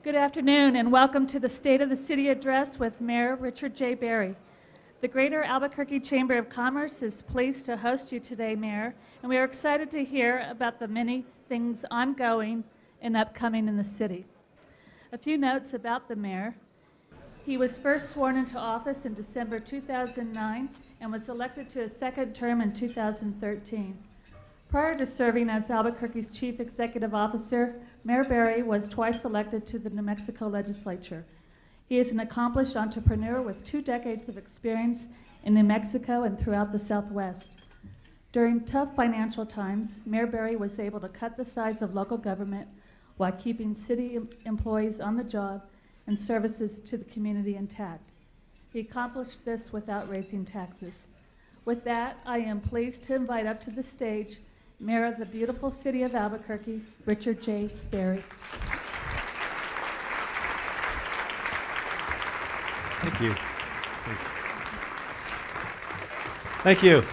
Good afternoon and welcome to the State of the City Address with Mayor Richard J. Berry. The Greater Albuquerque Chamber of Commerce is pleased to host you today, Mayor, and we are excited to hear about the many things ongoing and upcoming in the city. A few notes about the Mayor. He was first sworn into office in December 2009 and was elected to a second term in 2013. Prior to serving as Albuquerque's Chief Executive Officer, Mayor Berry was twice elected to the New Mexico legislature. He is an accomplished entrepreneur with 2 decades of experience in New Mexico and throughout the Southwest. During tough financial times, Mayor Berry was able to cut the size of local government while keeping city employees on the job and services to the community intact. He accomplished this without raising taxes. With that, I am pleased to invite up to the stage Mayor of the beautiful city of Albuquerque, Richard J. Berry. Thank you. Thank you.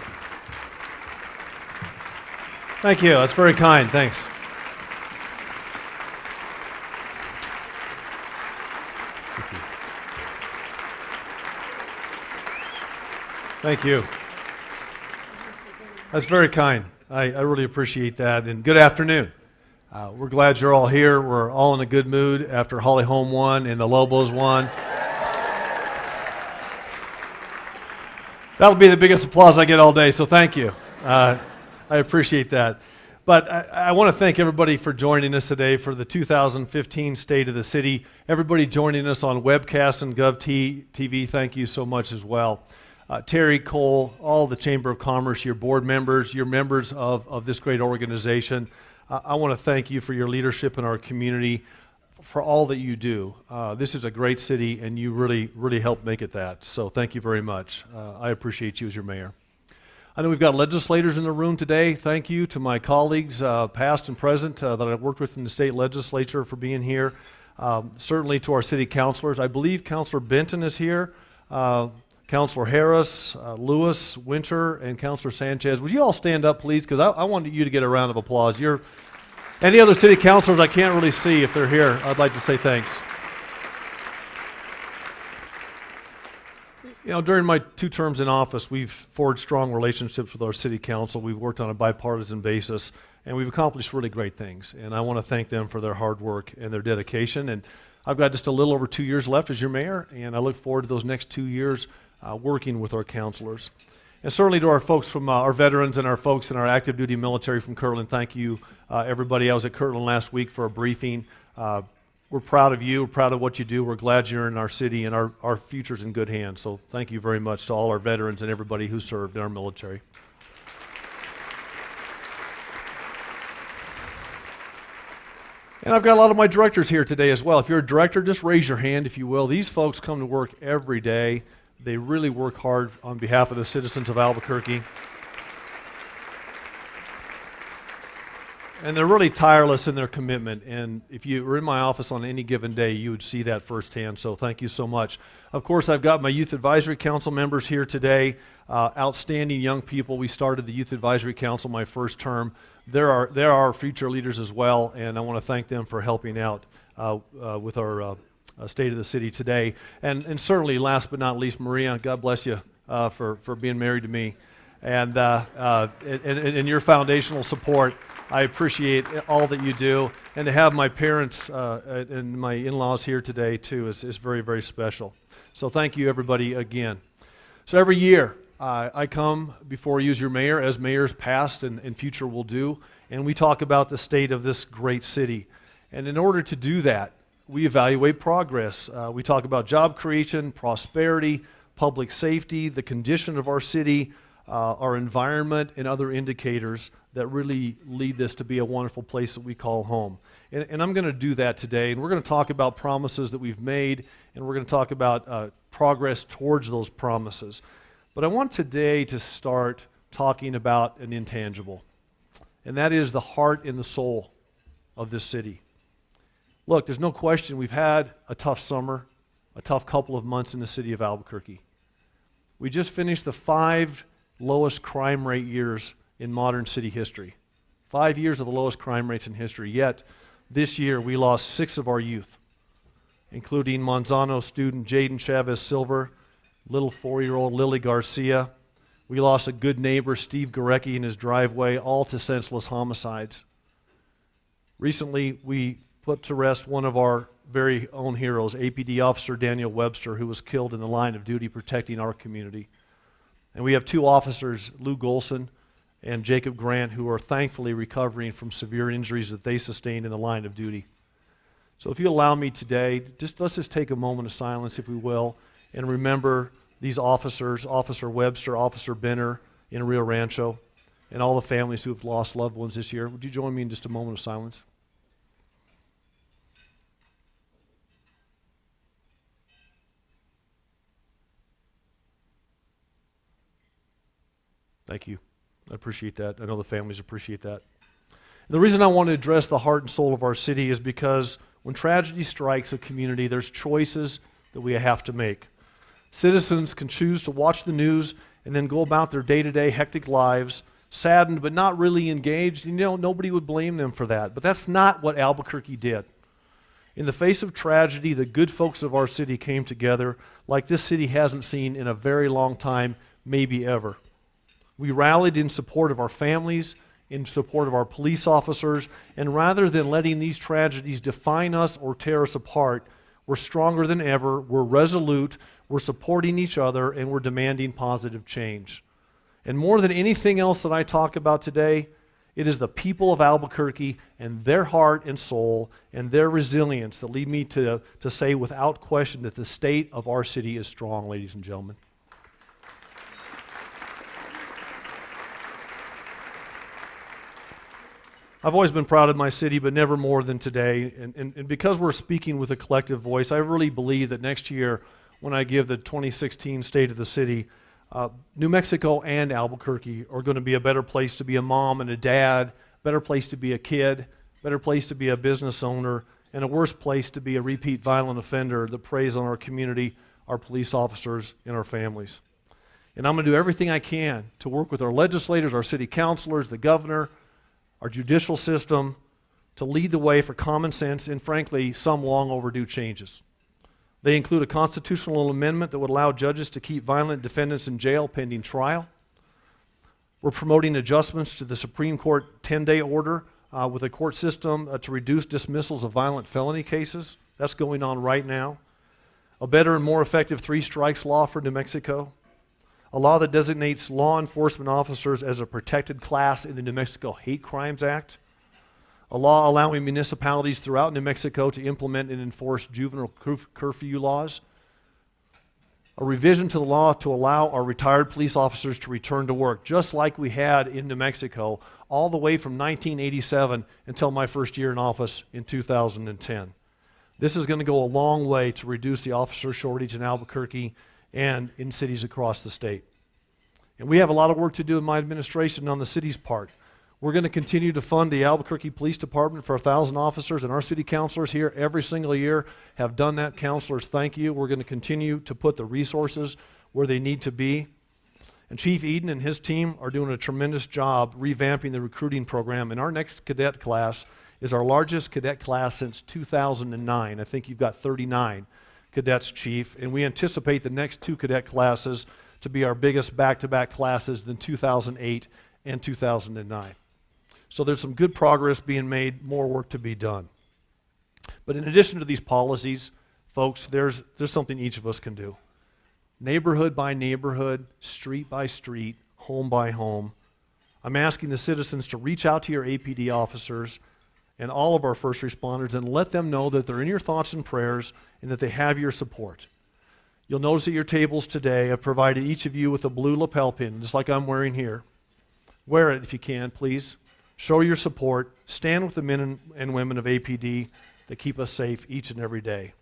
Thank you. That's very kind. Thanks. Thank you. That's very kind. I really appreciate that. And good afternoon. We're glad you're all here. We're all in a good mood after Holly Holm won and the Lobos won. That'll be the biggest applause I get all day, so thank you. I appreciate that. But I want to thank everybody for joining us today for the 2015 State of the City. Everybody joining us on webcast and GOV-TV, thank you so much as well. Terry, Cole, all the Chamber of Commerce, your board members, your members of this great organization, I want to thank you for your leadership in our community, for all that you do. This is a great city, and you really help make it that. So thank you very much. I appreciate you as your mayor. I know we've got legislators in the room today. Thank you to my colleagues, past and present, that I've worked with in the state legislature for being here. Certainly to our city councilors. I believe Councilor Benton is here. Councilor Harris, Lewis, Winter, and Councilor Sanchez. Would you all stand up, please? Because I want you to get a round of applause. Any other city councilors I can't really see if they're here, I'd like to say thanks. You know, during my 2 terms in office, we've forged strong relationships with our city council. We've worked on a bipartisan basis, and we've accomplished really great things. And I want to thank them for their hard work and their dedication. And I've got just a little over 2 years left as your mayor, and I look forward to those next 2 years working with our councilors. And certainly to our folks from our veterans and our folks in our active duty military from Kirtland, thank you, everybody. I was at Kirtland last week for a briefing. We're proud of you. We're proud of what you do. We're glad you're in our city, and our future's in good hands. So thank you very much to all our veterans and everybody who served in our military. And I've got a lot of my directors here today as well. If you're a director, just raise your hand, if you will. These folks come to work every day. They really work hard on behalf of the citizens of Albuquerque. And they're really tireless in their commitment. And if you were in my office on any given day, you would see that firsthand. So thank you so much. Of course, I've got my Youth Advisory Council members here today. Outstanding young people. We started the Youth Advisory Council my first term. They're our future leaders as well, and I want to thank them for helping out with our State of the City today. And certainly, last but not least, Maria, God bless you for being married to me. And your foundational support. I appreciate all that you do. And to have my parents and my in-laws here today, too, is very, very special. So thank you, everybody, again. So every year, I come before you as your mayor, as mayors past and future will do, and we talk about the state of this great city. And in order to do that, we evaluate progress. We talk about job creation, prosperity, public safety, the condition of our city, our environment, and other indicators that really lead this to be a wonderful place that we call home. And I'm going to do that today, and we're going to talk about promises that we've made, and we're going to talk about progress towards those promises. But I want today to start talking about an intangible, and that is the heart and the soul of this city. Look, there's no question we've had a tough summer, a tough couple of months in the city of Albuquerque. We just finished the 5 lowest crime rate years in modern city history. 5 years of the lowest crime rates in history, yet this year we lost 6 of our youth. including Monzano student Jaden Chavez Silver, little 4-year-old Lily Garcia. We lost a good neighbor, Steve Gorecki, in his driveway, all to senseless homicides. Recently, we put to rest one of our very own heroes, APD Officer Daniel Webster, who was killed in the line of duty protecting our community. And we have 2 officers, Lou Golson and Jacob Grant, who are thankfully recovering from severe injuries that they sustained in the line of duty. So if you allow me today, let's just take a moment of silence, if we will, and remember these officers, Officer Webster, Officer Benner in Rio Rancho, and all the families who have lost loved ones this year. Would you join me in just a moment of silence? Thank you. I appreciate that. I know the families appreciate that. And the reason I want to address the heart and soul of our city is because when tragedy strikes a community, there's choices that we have to make. Citizens can choose to watch the news and then go about their day-to-day hectic lives, saddened but not really engaged. You know, nobody would blame them for that. But that's not what Albuquerque did. In the face of tragedy, the good folks of our city came together like this city hasn't seen in a very long time, maybe ever. We rallied in support of our families, in support of our police officers, and rather than letting these tragedies define us or tear us apart, we're stronger than ever, we're resolute, we're supporting each other, and we're demanding positive change. And more than anything else that I talk about today, it is the people of Albuquerque and their heart and soul and their resilience that lead me to say without question that the state of our city is strong, ladies and gentlemen. I've always been proud of my city, but never more than today. And because we're speaking with a collective voice, I really believe that next year, when I give the 2016 State of the City, New Mexico and Albuquerque are going to be a better place to be a mom and a dad, better place to be a kid, better place to be a business owner, and a worse place to be a repeat violent offender that preys on our community, our police officers, and our families. And I'm going to do everything I can to work with our legislators, our city councilors, the governor, our judicial system, to lead the way for common sense and, frankly, some long overdue changes. They include a constitutional amendment that would allow judges to keep violent defendants in jail pending trial. We're promoting adjustments to the Supreme Court 10-day order with a court system to reduce dismissals of violent felony cases. That's going on right now. A better and more effective 3 strikes law for New Mexico. A law that designates law enforcement officers as a protected class in the New Mexico Hate Crimes Act. A law allowing municipalities throughout New Mexico to implement and enforce juvenile curfew laws. A revision to the law to allow our retired police officers to return to work, just like we had in New Mexico, all the way from 1987 until my first year in office in 2010. This is going to go a long way to reduce the officer shortage in Albuquerque and in cities across the state. And we have a lot of work to do in my administration on the city's part. We're going to continue to fund the Albuquerque Police Department for 1,000 officers, and our city councilors here every single year have done that. Councilors, thank you. We're going to continue to put the resources where they need to be. And Chief Eden and his team are doing a tremendous job revamping the recruiting program, and our next cadet class is our largest cadet class since 2009. I think you've got 39 cadets, Chief, and we anticipate the next 2 cadet classes to be our biggest back-to-back classes than 2008 and 2009. So there's some good progress being made, more work to be done. But in addition to these policies, folks, there's something each of us can do. Neighborhood by neighborhood, street by street, home by home. I'm asking the citizens to reach out to your APD officers and all of our first responders and let them know that they're in your thoughts and prayers and that they have your support. You'll notice at your tables today, I've provided each of you with a blue lapel pin, just like I'm wearing here. Wear it if you can, please. Show your support. Stand with the men and women of APD that keep us safe each and every day.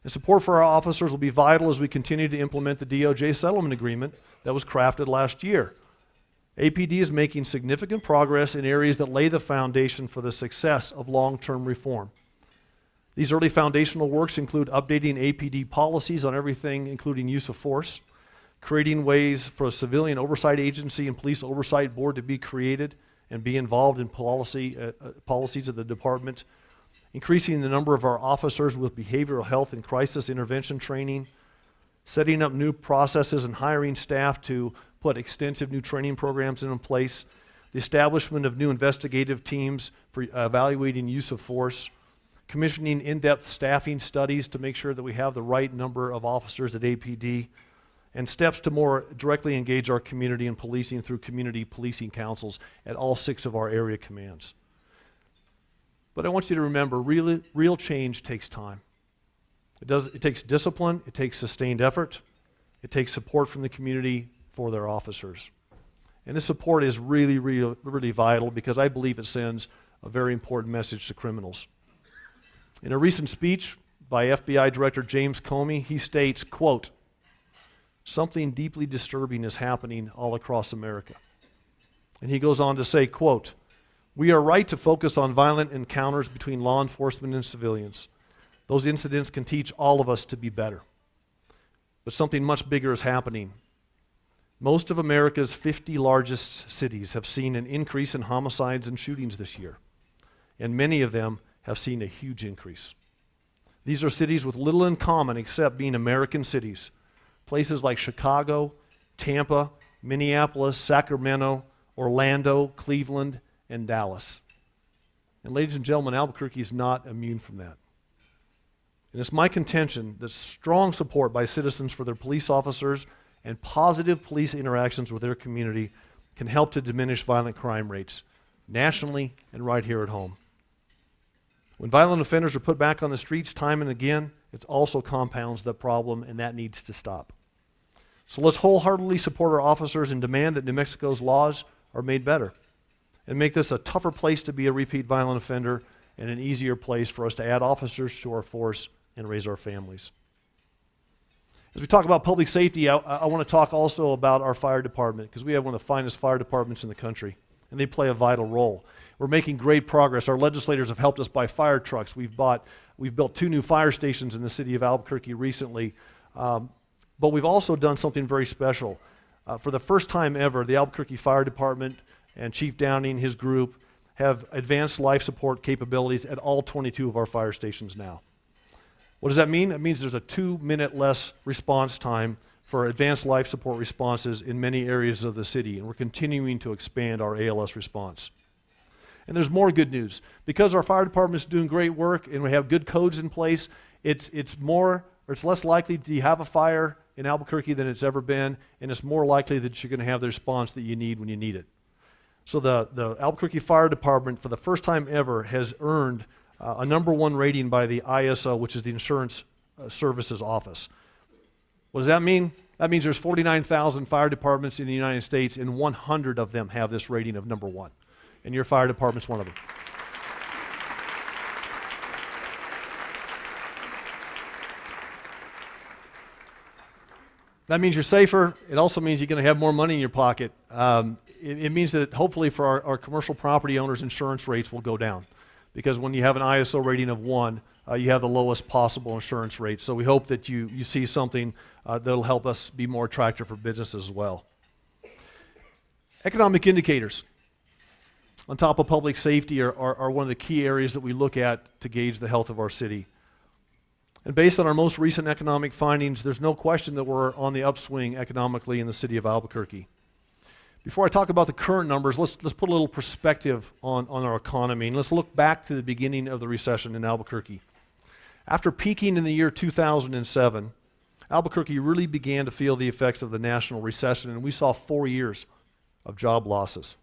And support for our officers will be vital as we continue to implement the DOJ settlement agreement that was crafted last year. APD is making significant progress in areas that lay the foundation for the success of long-term reform. These early foundational works include updating APD policies on everything, including use of force, creating ways for a civilian oversight agency and police oversight board to be created and be involved in policies of the department, increasing the number of our officers with behavioral health and crisis intervention training, setting up new processes and hiring staff to put extensive new training programs in place, the establishment of new investigative teams for evaluating use of force, commissioning in-depth staffing studies to make sure that we have the right number of officers at APD, and steps to more directly engage our community in policing through community policing councils at all 6 of our area commands. But I want you to remember, real change takes time. It takes discipline, it takes sustained effort, it takes support from the community for their officers. And this support is really vital because I believe it sends a very important message to criminals. In a recent speech by FBI Director James Comey, he states, quote, "Something deeply disturbing is happening all across America." And he goes on to say, quote, "We are right to focus on violent encounters between law enforcement and civilians. Those incidents can teach all of us to be better. But something much bigger is happening. Most of America's 50 largest cities have seen an increase in homicides and shootings this year, and many of them have seen a huge increase. These are cities with little in common except being American cities. Places like Chicago, Tampa, Minneapolis, Sacramento, Orlando, Cleveland, and Dallas. And ladies and gentlemen, Albuquerque is not immune from that. And it's my contention that strong support by citizens for their police officers and positive police interactions with their community can help to diminish violent crime rates nationally and right here at home. When violent offenders are put back on the streets time and again, it also compounds the problem, and that needs to stop. So let's wholeheartedly support our officers and demand that New Mexico's laws are made better and make this a tougher place to be a repeat violent offender and an easier place for us to add officers to our force and raise our families. As we talk about public safety, I want to talk also about our fire department because we have one of the finest fire departments in the country, and they play a vital role. We're making great progress. Our legislators have helped us buy fire trucks. We've built 2 new fire stations in the city of Albuquerque recently, but we've also done something very special. For the first time ever, the Albuquerque Fire Department and Chief Downing and his group have advanced life support capabilities at all 22 of our fire stations now. What does that mean? It means there's a 2-minute less response time for advanced life support responses in many areas of the city, and we're continuing to expand our ALS response. And there's more good news. Because our fire department is doing great work and we have good codes in place, it's less likely that you have a fire in Albuquerque than it's ever been, and it's more likely that you're going to have the response that you need when you need it. So the Albuquerque Fire Department, for the first time ever, has earned a #1 rating by the ISO, which is the Insurance Services Office. What does that mean? That means there's 49,000 fire departments in the United States, and 100 of them have this rating of #1. And your fire department's one of them. That means you're safer. It also means you're going to have more money in your pocket. It means that hopefully for our commercial property owners, insurance rates will go down. Because when you have an ISO rating of 1, you have the lowest possible insurance rate. So we hope that you see something that'll help us be more attractive for businesses as well. Economic indicators on top of public safety are one of the key areas that we look at to gauge the health of our city. And based on our most recent economic findings, there's no question that we're on the upswing economically in the city of Albuquerque. Before I talk about the current numbers, let's put a little perspective on our economy, and let's look back to the beginning of the recession in Albuquerque. After peaking in the year 2007, Albuquerque really began to feel the effects of the national recession, and we saw 4 years of job losses.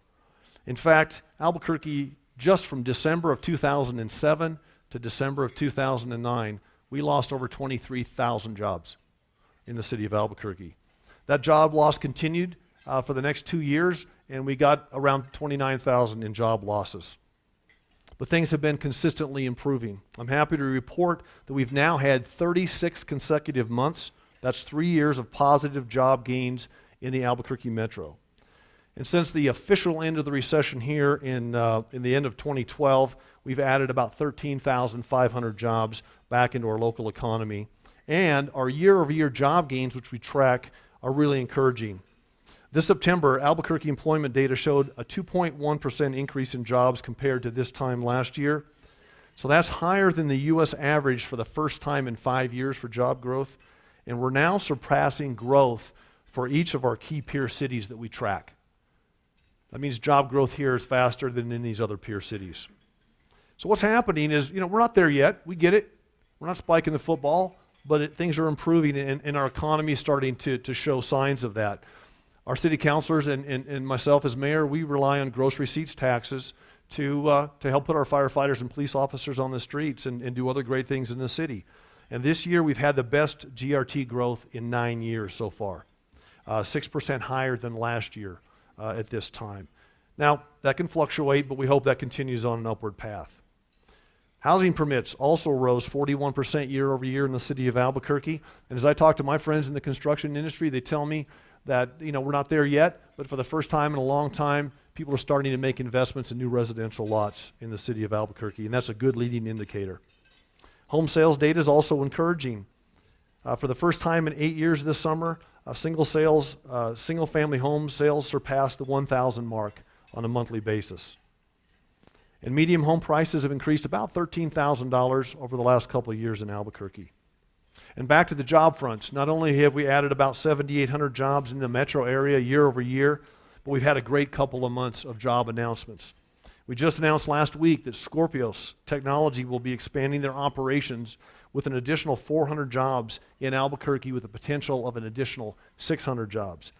In fact, Albuquerque, just from December of 2007 to December of 2009, we lost over 23,000 jobs in the city of Albuquerque. That job loss continued for the next 2 years, and we got around 29,000 in job losses. But things have been consistently improving. I'm happy to report that we've now had 36 consecutive months. That's 3 years of positive job gains in the Albuquerque metro. And since the official end of the recession here in the end of 2012, we've added about 13,500 jobs back into our local economy. And our year-over-year job gains, which we track, are really encouraging. This September, Albuquerque employment data showed a 2.1% increase in jobs compared to this time last year. So that's higher than the U.S. average for the first time in 5 years for job growth. And we're now surpassing growth for each of our key peer cities that we track. That means job growth here is faster than in these other peer cities. So what's happening is, we're not there yet. We get it. We're not spiking the football, but things are improving, and our economy is starting to show signs of that. Our city councilors and myself as mayor, we rely on gross receipts taxes to help put our firefighters and police officers on the streets and do other great things in the city. And this year we've had the best GRT growth in 9 years so far, 6% higher than last year at this time. Now, that can fluctuate, but we hope that continues on an upward path. Housing permits also rose 41% year over year in the city of Albuquerque. And as I talk to my friends in the construction industry, they tell me that we're not there yet, but for the first time in a long time, people are starting to make investments in new residential lots in the city of Albuquerque, and that's a good leading indicator. Home sales data is also encouraging. For the first time in 8 years this summer, single-family home sales surpassed the 1,000 mark on a monthly basis. And median home prices have increased about $13,000 over the last couple of years in Albuquerque. And back to the job fronts, not only have we added about 7,800 jobs in the metro area year over year, but we've had a great couple of months of job announcements. We just announced last week that Scorpios Technology will be expanding their operations with an additional 400 jobs in Albuquerque with the potential of an additional 600 jobs.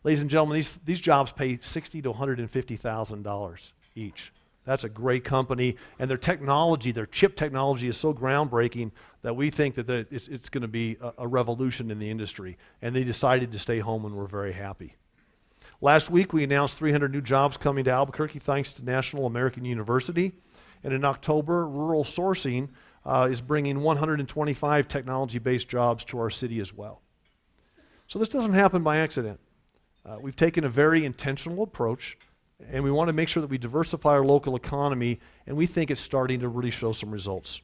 Ladies and gentlemen, these jobs pay $60,000 to $150,000 each. That's a great company, and their technology, their chip technology is so groundbreaking that we think that it's going to be a revolution in the industry, and they decided to stay home, and we're very happy. Last week, we announced 300 new jobs coming to Albuquerque thanks to National American University, and in October, Rural Sourcing is bringing 125 technology-based jobs to our city as well. So this doesn't happen by accident. We've taken a very intentional approach, and we want to make sure that we diversify our local economy, and we think it's starting to really show some results.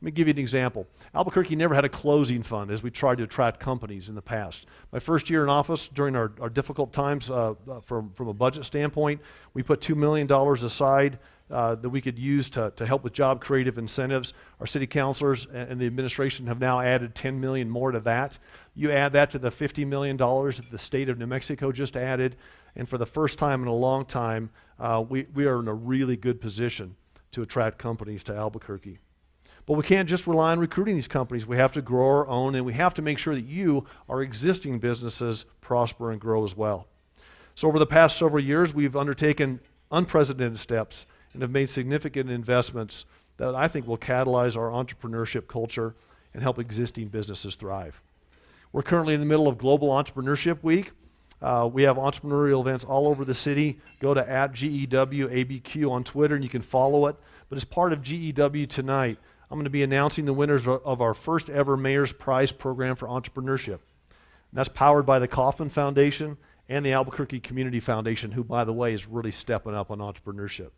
Let me give you an example. Albuquerque never had a closing fund as we tried to attract companies in the past. My first year in office, during our difficult times from a budget standpoint, we put $2 million aside that we could use to help with job creative incentives. Our city councilors and the administration have now added $10 million more to that. You add that to the $50 million that the state of New Mexico just added, and for the first time in a long time, we are in a really good position to attract companies to Albuquerque. But we can't just rely on recruiting these companies. We have to grow our own, and we have to make sure that you, our existing businesses, prosper and grow as well. So over the past several years, we've undertaken unprecedented steps and have made significant investments that I think will catalyze our entrepreneurship culture and help existing businesses thrive. We're currently in the middle of Global Entrepreneurship Week. We have entrepreneurial events all over the city. Go to @GEWABQ on Twitter and you can follow it. But as part of GEW tonight, I'm going to be announcing the winners of our first ever Mayor's Prize program for entrepreneurship. And that's powered by the Kauffman Foundation and the Albuquerque Community Foundation, who, by the way, is really stepping up on entrepreneurship.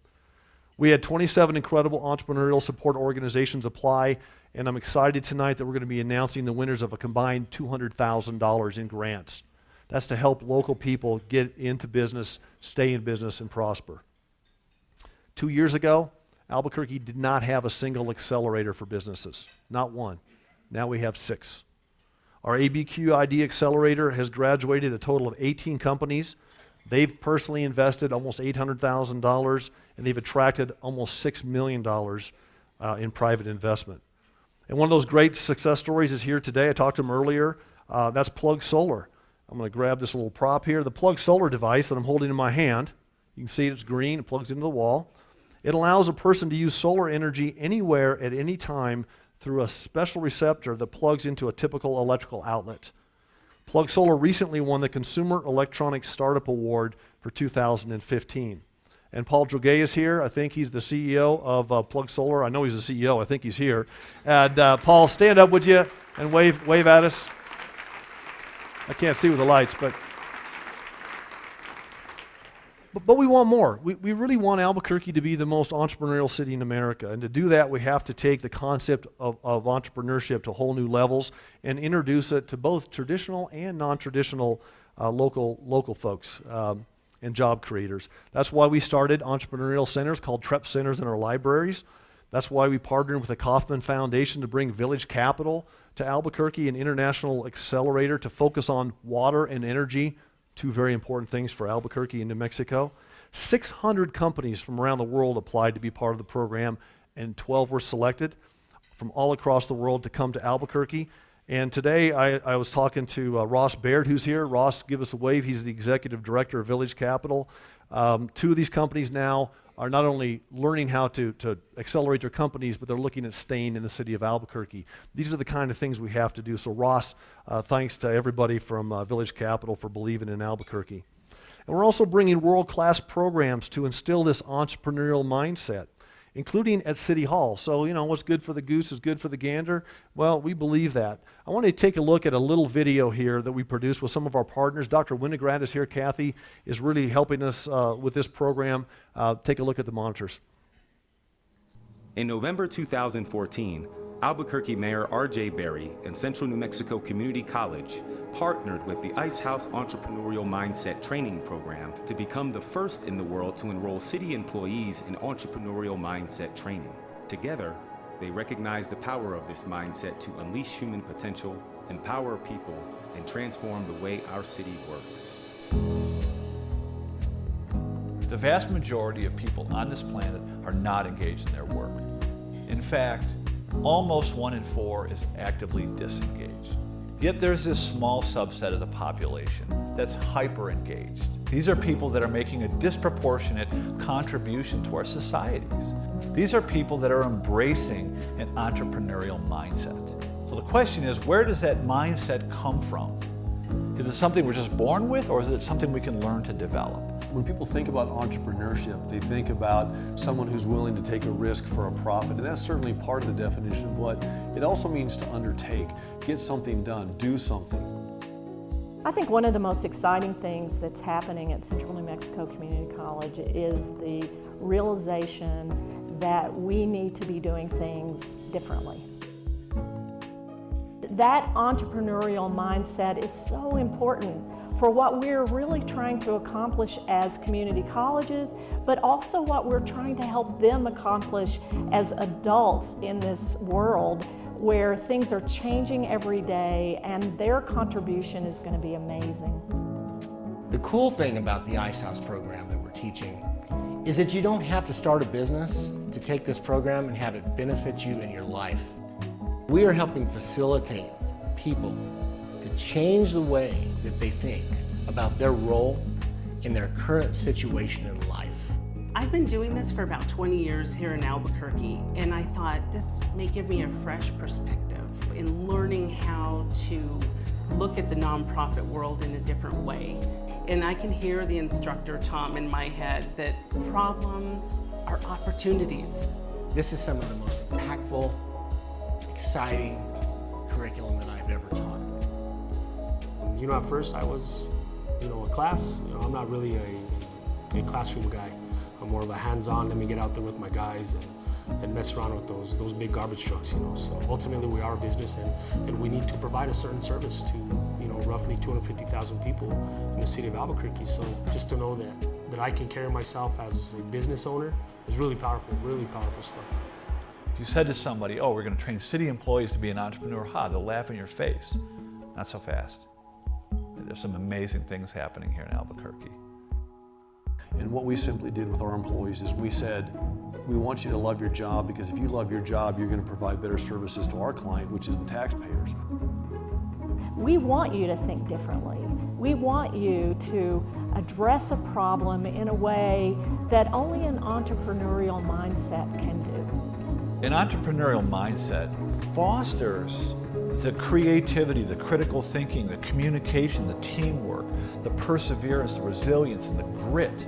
We had 27 incredible entrepreneurial support organizations apply, and I'm excited tonight that we're going to be announcing the winners of a combined $200,000 in grants. That's to help local people get into business, stay in business, and prosper. 2 years ago, Albuquerque did not have a single accelerator for businesses, not one. Now we have 6. Our ABQ ID Accelerator has graduated a total of 18 companies. They've personally invested almost $800,000, and they've attracted almost $6 million in private investment. And one of those great success stories is here today. I talked to him earlier. That's Plug Solar. I'm going to grab this little prop here. The Plug Solar device that I'm holding in my hand, you can see it's green. It plugs into the wall. It allows a person to use solar energy anywhere at any time through a special receptor that plugs into a typical electrical outlet. Plug Solar recently won the Consumer Electronics Startup Award for 2015. And Paul Droguet is here. I think he's the CEO of Plug Solar. I know he's the CEO. I think he's here. And Paul, stand up, would you, and wave at us. I can't see with the lights, but we want more. We really want Albuquerque to be the most entrepreneurial city in America. And to do that, we have to take the concept of entrepreneurship to whole new levels and introduce it to both traditional and non-traditional local folks and job creators. That's why we started entrepreneurial centers called TREP centers in our libraries. That's why we partnered with the Kauffman Foundation to bring Village Capital to Albuquerque, an international accelerator to focus on water and energy, two very important things for Albuquerque and New Mexico. 600 companies from around the world applied to be part of the program, and 12 were selected from all across the world to come to Albuquerque. And today I was talking to Ross Baird, who's here. Ross, give us a wave. He's the executive director of Village Capital. Two of these companies now are not only learning how to accelerate their companies, but they're looking at staying in the city of Albuquerque. These are the kind of things we have to do. So Ross, thanks to everybody from Village Capital for believing in Albuquerque. And we're also bringing world-class programs to instill this entrepreneurial mindset, including at City Hall. So, you know, what's good for the goose is good for the gander. Well, we believe that. I want to take a look at a little video here that we produced with some of our partners. Dr. Winograd is here. Kathy is really helping us with this program. Take a look at the monitors. In November 2014, Albuquerque Mayor R.J. Berry and Central New Mexico Community College partnered with the Ice House Entrepreneurial Mindset Training Program to become the first in the world to enroll city employees in entrepreneurial mindset training. Together, they recognized the power of this mindset to unleash human potential, empower people, and transform the way our city works. The vast majority of people on this planet are not engaged in their work. In fact, almost 1 in 4 is actively disengaged. Yet there's this small subset of the population that's hyper-engaged. These are people that are making a disproportionate contribution to our societies. These are people that are embracing an entrepreneurial mindset. So the question is, where does that mindset come from? Is it something we're just born with, or is it something we can learn to develop? When people think about entrepreneurship, they think about someone who's willing to take a risk for a profit, and that's certainly part of the definition of what it also means to undertake, get something done, do something. I think one of the most exciting things that's happening at Central New Mexico Community College is the realization that we need to be doing things differently. That entrepreneurial mindset is so important for what we're really trying to accomplish as community colleges, but also what we're trying to help them accomplish as adults in this world where things are changing every day, and their contribution is going to be amazing. The cool thing about the Ice House program that we're teaching is that you don't have to start a business to take this program and have it benefit you in your life. We are helping facilitate people to change the way that they think about their role in their current situation in life. I've been doing this for about 20 years here in Albuquerque, and I thought this may give me a fresh perspective in learning how to look at the nonprofit world in a different way. And I can hear the instructor, Tom, in my head that problems are opportunities. This is some of the most impactful, exciting curriculum that I've ever taught. You know, at first I was, a class. I'm not really a classroom guy. I'm more of a hands-on, let me get out there with my guys and mess around with those big garbage trucks, So ultimately we are a business and we need to provide a certain service to, roughly 250,000 people in the city of Albuquerque. So just to know that I can carry myself as a business owner is really powerful stuff. If you said to somebody, oh, we're going to train city employees to be an entrepreneur, they'll laugh in your face. Not so fast. There's some amazing things happening here in Albuquerque. And what we simply did with our employees is we said, we want you to love your job, because if you love your job, you're going to provide better services to our client, which is the taxpayers. We want you to think differently. We want you to address a problem in a way that only an entrepreneurial mindset can do. An entrepreneurial mindset fosters the creativity, the critical thinking, the communication, the teamwork, the perseverance, the resilience, and the grit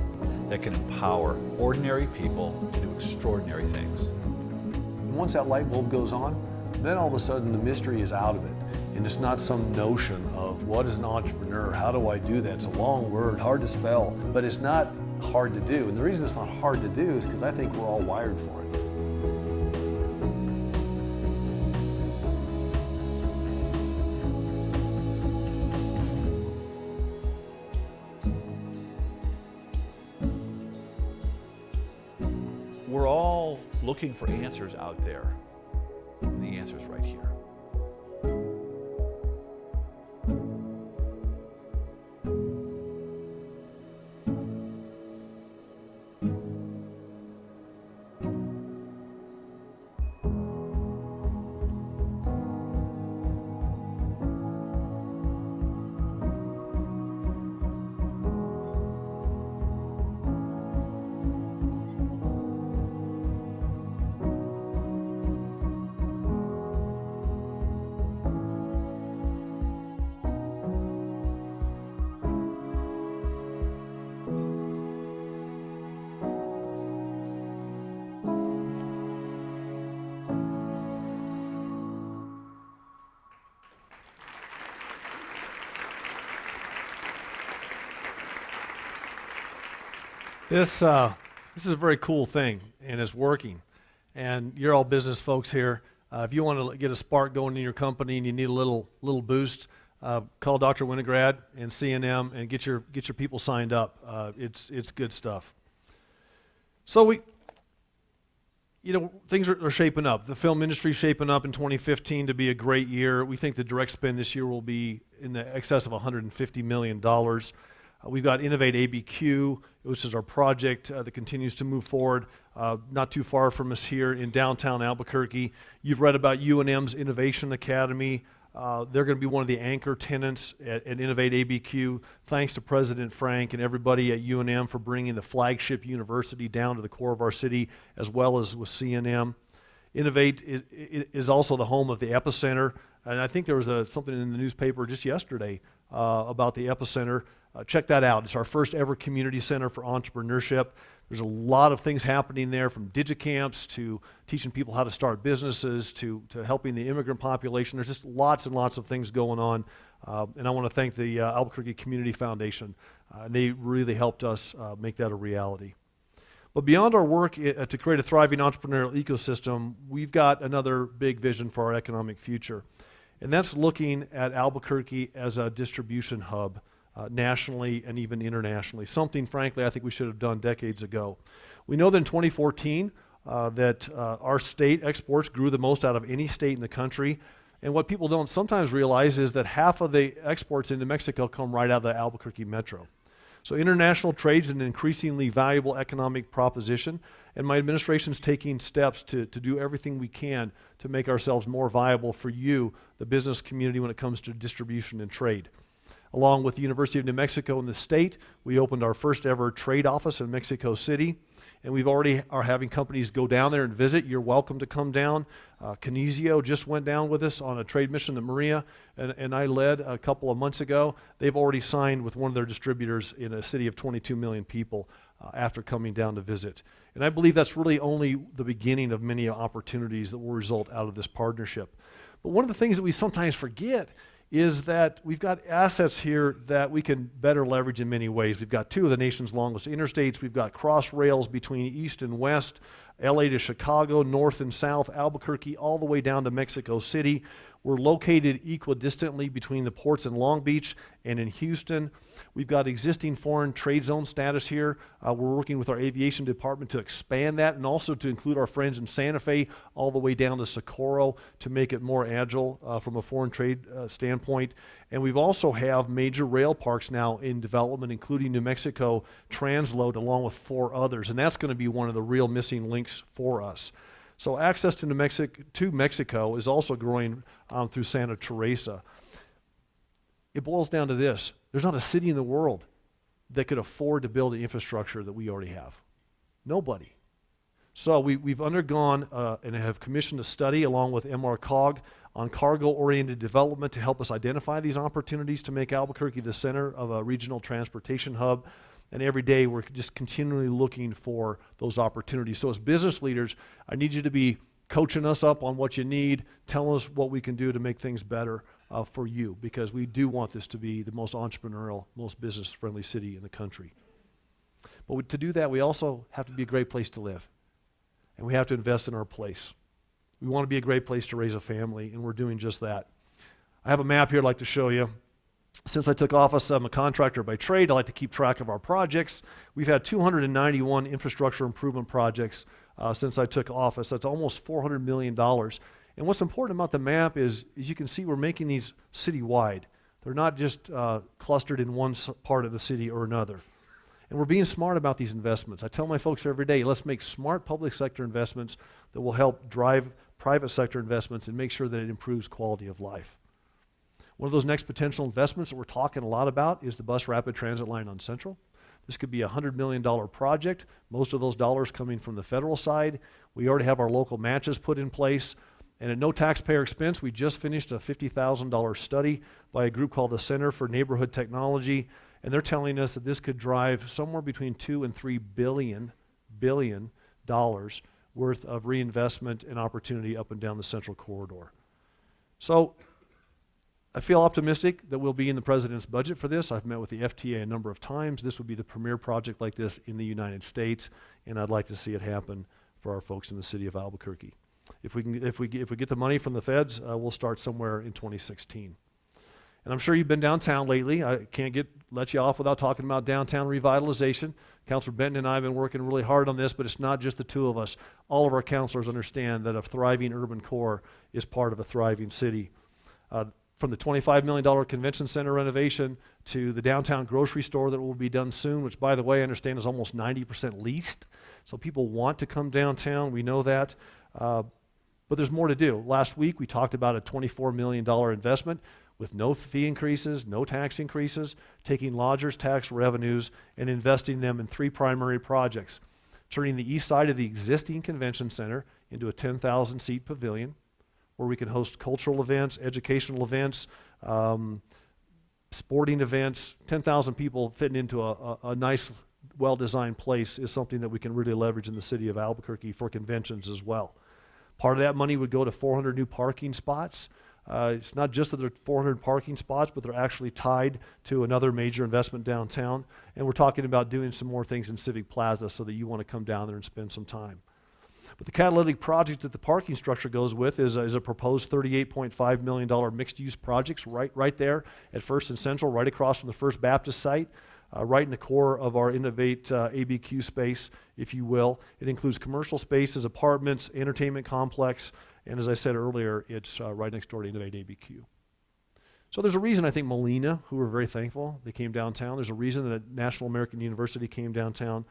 that can empower ordinary people to do extraordinary things. And once that light bulb goes on, then all of a sudden the mystery is out of it. And it's not some notion of what is an entrepreneur, how do I do that? It's a long word, hard to spell, but it's not hard to do. And the reason it's not hard to do is because I think we're all wired for it. We're all looking for answers out there, and the answer's right here. This is a very cool thing, and it's working. And you're all business folks here. If you want to get a spark going in your company and you need a little boost, call Dr. Winograd and C&M and get your people signed up. It's good stuff. So things are shaping up. The film industry is shaping up in 2015 to be a great year. We think the direct spend this year will be in the excess of $150 million. We've got Innovate ABQ, which is our project that continues to move forward, not too far from us here in downtown Albuquerque. You've read about UNM's Innovation Academy. They're going to be one of the anchor tenants at Innovate ABQ. Thanks to President Frank and everybody at UNM for bringing the flagship university down to the core of our city, as well as with C&M. Innovate is also the home of the Epicenter, and I think there was something in the newspaper just yesterday about the Epicenter. Check that out. It's our first ever community center for entrepreneurship. There's a lot of things happening there, from digicamps to teaching people how to start businesses to helping the immigrant population. There's just lots and lots of things going on. And I want to thank the Albuquerque Community Foundation. They really helped us make that a reality. But beyond our work to create a thriving entrepreneurial ecosystem, we've got another big vision for our economic future. And that's looking at Albuquerque as a distribution hub. Nationally and even internationally, something frankly I think we should have done decades ago. We know that in 2014 that our state exports grew the most out of any state in the country, and what people don't sometimes realize is that half of the exports into Mexico come right out of the Albuquerque metro. So international trade is an increasingly valuable economic proposition, and my administration's taking steps to do everything we can to make ourselves more viable for you, the business community, when it comes to distribution and trade. Along with the University of New Mexico and the state, we opened our first ever trade office in Mexico City, and we've already are having companies go down there and visit. You're welcome to come down. Kinesio just went down with us on a trade mission that Maria and I led a couple of months ago. They've already signed with one of their distributors in a city of 22 million people after coming down to visit. And I believe that's really only the beginning of many opportunities that will result out of this partnership. But one of the things that we sometimes forget is that we've got assets here that we can better leverage in many ways. We've got two of the nation's longest interstates. We've got cross rails between east and west, LA to Chicago, north and south, Albuquerque, all the way down to Mexico City. We're located equidistantly between the ports in Long Beach and in Houston. We've got existing foreign trade zone status here. We're working with our aviation department to expand that and also to include our friends in Santa Fe all the way down to Socorro to make it more agile from a foreign trade standpoint. And we've also have major rail parks now in development, including New Mexico Transload, along with 4 others. And that's going to be one of the real missing links for us. So access to Mexico is also growing through Santa Teresa. It boils down to this. There's not a city in the world that could afford to build the infrastructure that we already have. Nobody. So we've undergone and have commissioned a study along with MRCOG on cargo-oriented development to help us identify these opportunities to make Albuquerque the center of a regional transportation hub. And every day we're just continually looking for those opportunities. So as business leaders, I need you to be coaching us up on what you need, telling us what we can do to make things better for you, because we do want this to be the most entrepreneurial, most business-friendly city in the country. But to do that, we also have to be a great place to live. And we have to invest in our place. We want to be a great place to raise a family, and we're doing just that. I have a map here I'd like to show you. Since I took office, I'm a contractor by trade. I like to keep track of our projects. We've had 291 infrastructure improvement projects since I took office. That's almost $400 million. And what's important about the map is you can see we're making these citywide. They're not just clustered in one part of the city or another. And we're being smart about these investments. I tell my folks every day, let's make smart public sector investments that will help drive private sector investments and make sure that it improves quality of life. One of those next potential investments that we're talking a lot about is the bus rapid transit line on Central. This could be a $100 million project, most of those dollars coming from the federal side. We already have our local matches put in place. And at no taxpayer expense, we just finished a $50,000 study by a group called the Center for Neighborhood Technology. And they're telling us that this could drive somewhere between $2 and $3 billion worth of reinvestment and opportunity up and down the Central Corridor. So I feel optimistic that we'll be in the president's budget for this. I've met with the FTA a number of times. This would be the premier project like this in the United States, and I'd like to see it happen for our folks in the city of Albuquerque. If we get the money from the feds, we'll start somewhere in 2016. And I'm sure you've been downtown lately. I can't let you off without talking about downtown revitalization. Councilor Benton and I have been working really hard on this, but it's not just the two of us. All of our councilors understand that a thriving urban core is part of a thriving city. From the $25 million convention center renovation to the downtown grocery store that will be done soon, which, by the way, I understand is almost 90% leased. So people want to come downtown. We know that. But there's more to do. Last week, we talked about a $24 million investment with no fee increases, no tax increases, taking lodgers' tax revenues and investing them in 3 primary projects, turning the east side of the existing convention center into a 10,000-seat pavilion where we can host cultural events, educational events, sporting events. 10,000 people fitting into a nice, well-designed place is something that we can really leverage in the city of Albuquerque for conventions as well. Part of that money would go to 400 new parking spots. It's not just that there are 400 parking spots, but they're actually tied to another major investment downtown. And we're talking about doing some more things in Civic Plaza so that you want to come down there and spend some time. But the catalytic project that the parking structure goes with is a proposed $38.5 million mixed-use projects right there at First and Central, right across from the First Baptist site, right in the core of our Innovate ABQ space, if you will. It includes commercial spaces, apartments, entertainment complex, and as I said earlier, it's right next door to Innovate ABQ. So there's a reason I think Molina, who we're very thankful, they came downtown. There's a reason that National American University came downtown.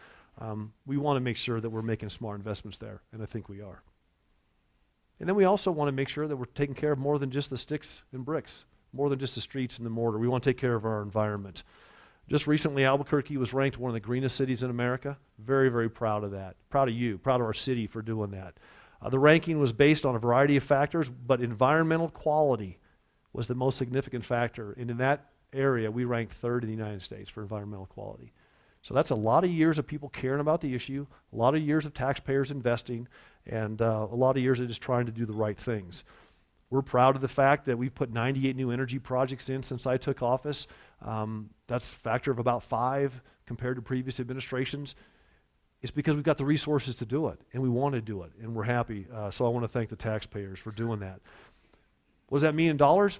We want to make sure that we're making smart investments there, and I think we are. And then we also want to make sure that we're taking care of more than just the sticks and bricks, more than just the streets and the mortar. We want to take care of our environment. Just recently, Albuquerque was ranked one of the greenest cities in America. Very, very proud of that. Proud of you, proud of our city for doing that. The ranking was based on a variety of factors, but environmental quality was the most significant factor. And in that area, we ranked 3rd in the United States for environmental quality. So that's a lot of years of people caring about the issue, a lot of years of taxpayers investing, and a lot of years of just trying to do the right things. We're proud of the fact that we've put 98 new energy projects in since I took office. That's a factor of about 5 compared to previous administrations. It's because we've got the resources to do it, and we want to do it, and we're happy. So I want to thank the taxpayers for doing that. What does that mean in dollars?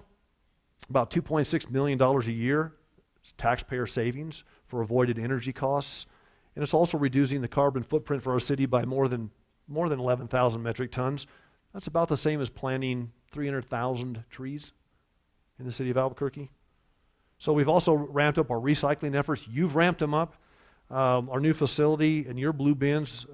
About $2.6 million a year taxpayer savings for avoided energy costs, and it's also reducing the carbon footprint for our city by more than 11,000 metric tons. That's about the same as planting 300,000 trees in the city of Albuquerque. So we've also ramped up our recycling efforts. You've ramped them up. Our new facility and your blue bins,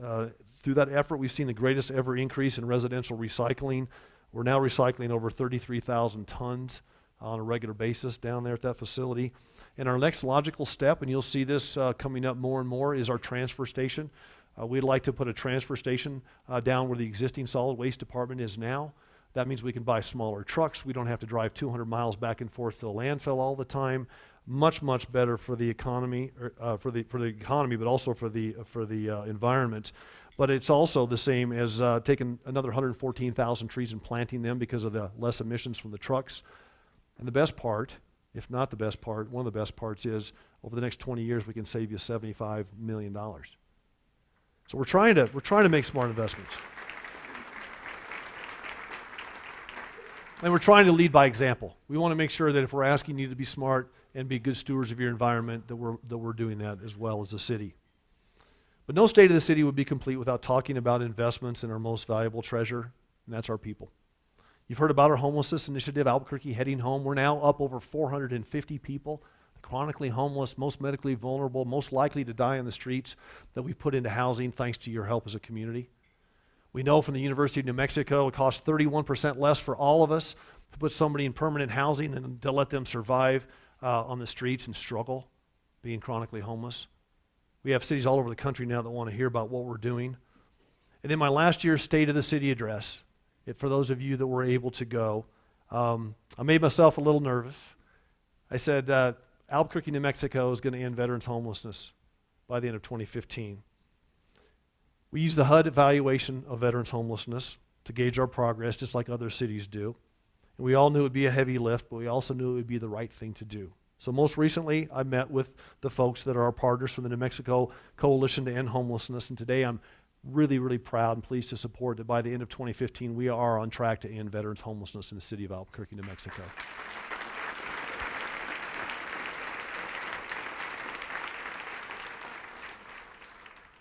through that effort, we've seen the greatest ever increase in residential recycling. We're now recycling over 33,000 tons on a regular basis down there at that facility. And our next logical step, and you'll see this coming up more and more, is our transfer station. We'd like to put a transfer station down where the existing solid waste department is now. That means we can buy smaller trucks. We don't have to drive 200 miles back and forth to the landfill all the time. Much, much better for the economy, for the economy, but also for the environment. But it's also the same as taking another 114,000 trees and planting them because of the less emissions from the trucks. And the best part, if not the best part, one of the best parts is over the next 20 years we can save you $75 million. So we're trying to make smart investments. And we're trying to lead by example. We want to make sure that if we're asking you to be smart and be good stewards of your environment, that we're doing that as well as a city. But no state of the city would be complete without talking about investments in our most valuable treasure, and that's our people. You've heard about our homelessness initiative, Albuquerque Heading Home. We're now up over 450 people, chronically homeless, most medically vulnerable, most likely to die on the streets, that we've put into housing thanks to your help as a community. We know from the University of New Mexico it costs 31% less for all of us to put somebody in permanent housing than to let them survive on the streets and struggle being chronically homeless. We have cities all over the country now that want to hear about what we're doing. And in my last year's State of the City address, for those of you that were able to go, I made myself a little nervous. I said, Albuquerque, New Mexico is going to end veterans homelessness by the end of 2015. We use the HUD evaluation of veterans homelessness to gauge our progress, just like other cities do. And we all knew it would be a heavy lift, but we also knew it would be the right thing to do. So most recently, I met with the folks that are our partners from the New Mexico Coalition to End Homelessness, and today I'm really, really proud and pleased to support that by the end of 2015, we are on track to end veterans homelessness in the city of Albuquerque, New Mexico.